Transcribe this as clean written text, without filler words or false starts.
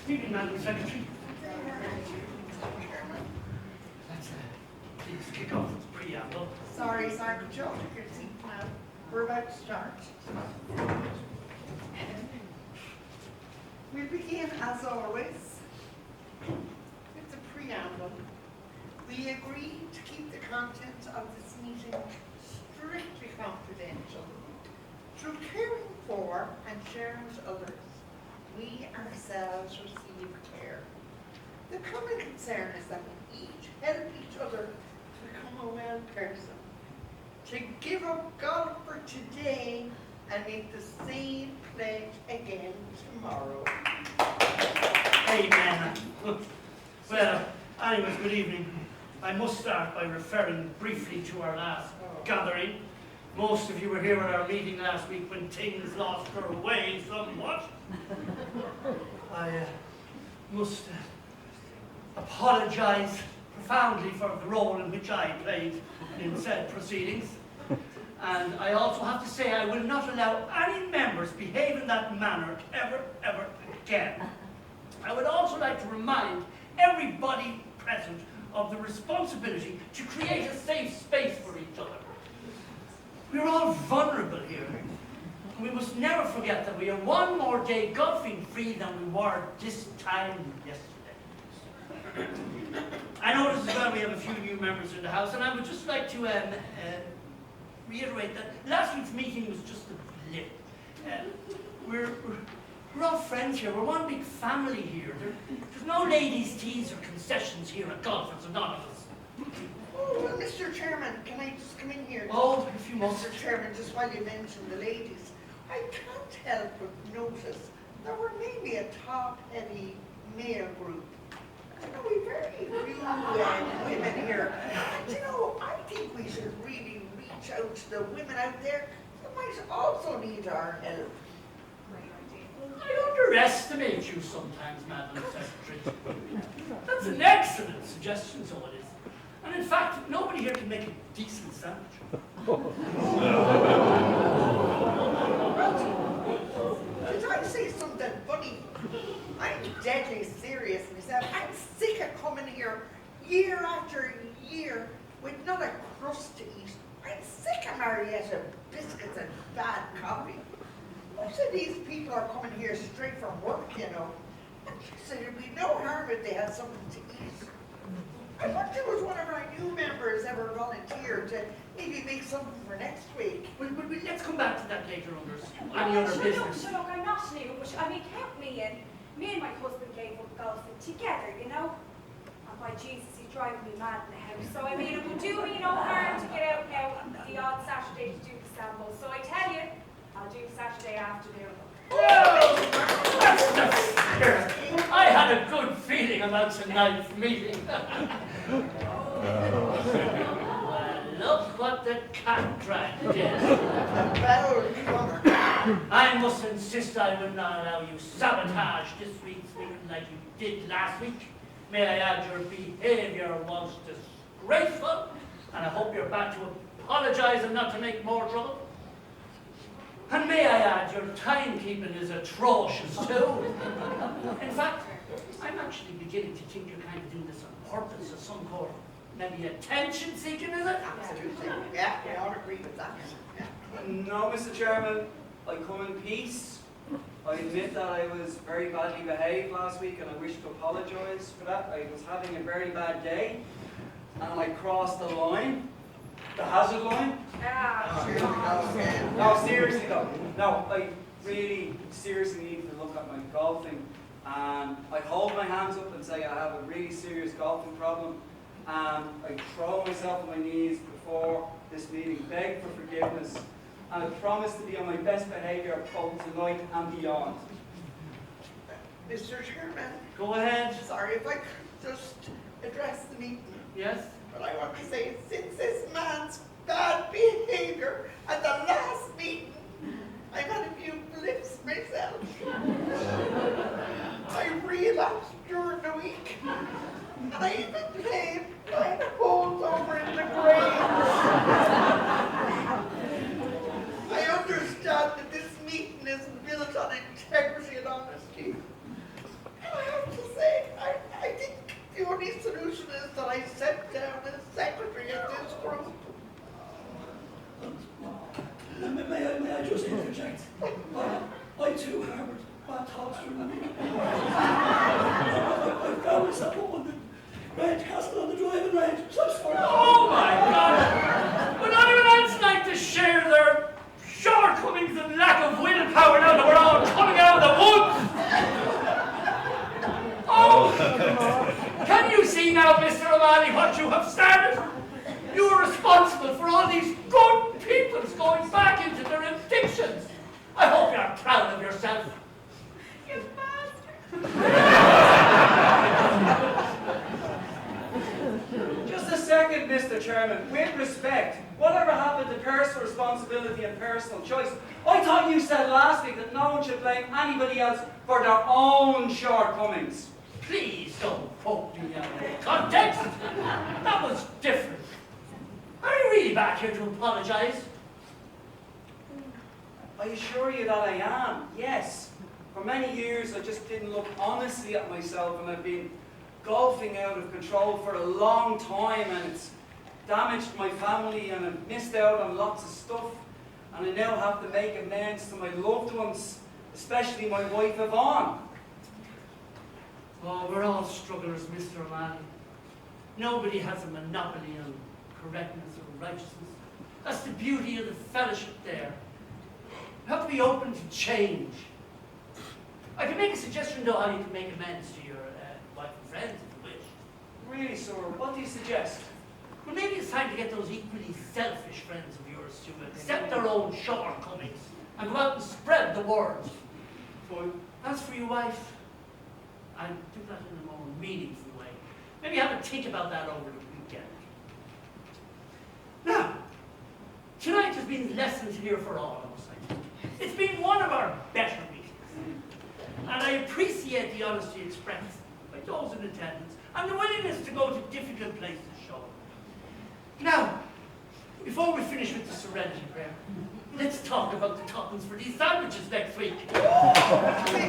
Evening, Madam Secretary. Let's please kick off the preamble. Sorry, Sergeant Joe, take your seat now. We're about to start. We'll begin, as always, with the preamble. We agreed to keep the contents of this meeting strictly confidential. Through caring for and sharing with others, we ourselves receive care. The common concern is that we each help each other to become a well person, to give up golf for today and make the same pledge again tomorrow. Amen. Well, anyways, good evening. I must start by referring briefly to our last gathering. Most of you were here at our meeting last week when things lost their way somewhat. I must apologise profoundly for the role in which I played in said proceedings. And I also have to say I will not allow any members behave in that manner ever again. I would also like to remind everybody present of the responsibility to create a safe space for each other. We're all vulnerable here. And we must never forget that we are one more day golfing free than we were this time yesterday. I notice as well we have a few new members in the house, and I would just like to reiterate that last week's meeting was just a blip. We're all friends here. We're one big family here. There's no ladies' teas or concessions here at Golfers Anonymous. Oh, well, Mr. Chairman, can I just come in here? Oh, if you must. Mr. Chairman, just while you mentioned the ladies, I can't help but notice there were maybe a top-heavy male group. You know, we very few women here. And you know, I think we should really reach out to the women out there who might also need our help. I underestimate you sometimes, Madam Secretary. That's an excellent suggestion, so it is. And in fact, nobody here can make a decent sandwich. Did I say something funny? I'm deadly serious myself. I'm sick of coming here year after year with not a crust to eat. I'm sick of Marietta biscuits and bad coffee. Most of these people are coming here straight from work, you know. And so there'd be no harm if they had something to eat. I wonder was one of our new members ever volunteered to maybe make something for next week. Well, let's come back to that later under any other business. Look, I'm not new, but I mean, count me in. Me and my husband gave up golfing together, you know. And by Jesus, he's driving me mad in the house. So I mean, it would do me no harm to get out now the odd Saturday to do the sample. So I tell you, I'll do Saturday afternoon. Whoa! That's the spirit. I had a good feeling about tonight's meeting. Well, look what the cat dragged in. I must insist I will not allow you sabotage this week's meeting like you did last week. May I add your behaviour was disgraceful, and I hope you're back to apologise and not to make more trouble. And may I add, your timekeeping is atrocious too. In fact, I'm actually beginning to think you're kind of doing this on purpose as some sort of maybe attention seeking, is it? Absolutely. Yeah, we all agree with that. Yeah. No, Mr. Chairman, I come in peace. I admit that I was very badly behaved last week and I wish to apologise for that. I was having a very bad day and I crossed the line, the hazard line. No, seriously though. No, I really seriously need to look at my golfing. And I hold my hands up and say I have a really serious golfing problem. And I throw myself on my knees before this meeting, beg for forgiveness. And I promise to be on my best behaviour both tonight and beyond. Mr. Chairman, Go ahead. sorry if I could just address the meeting. Yes? But I want to say, since this man's bad behavior at the last meeting, I've had a few blips myself. I relapsed during the week, and I even played 9 holes over in the grave. I understand that this meeting is built on integrity and honesty. And I have I sat down as secretary of this group. May I just interject? I too harbored bad thoughts during the meeting. I found myself up on the Range Castle on the driving range. Such fun. Oh my God! Would anyone else like to share their shortcomings and lack of willpower now that we're all coming out of the woods? Oh! Can you see now, Mr. O'Malley, what you have started? You are responsible for all these good peoples going back into their addictions. I hope you're proud of yourself. You bastard. Just a second, Mr. Chairman. With respect, whatever happened to personal responsibility and personal choice? I thought you said last week that no one should blame anybody else for their own shortcomings. Please don't quote me out of context. That was different. Are you really back here to apologize? I assure you that I am, yes. For many years, I just didn't look honestly at myself, and I've been golfing out of control for a long time, and it's damaged my family, and I've missed out on lots of stuff, and I now have to make amends to my loved ones, especially my wife Yvonne. Oh, we're all strugglers, Mr. O'Malley. Nobody has a monopoly on correctness or righteousness. That's the beauty of the fellowship there. You have to be open to change. I can make a suggestion, though, how you can make amends to your wife and friends, if you wish. Really, sir, what do you suggest? Well, maybe it's time to get those equally selfish friends of yours to accept their own shortcomings and go out and spread the word. Fine. As for your wife, I'll do that in a more meaningful way. Maybe have a think about that over the weekend. Now, tonight has been lessons here for all of us, I think. It's been one of our better meetings. And I appreciate the honesty expressed by those in attendance and the willingness to go to difficult places shown. Now, before we finish with the Serenity Prayer, let's talk about the toppings for these sandwiches next week. Please,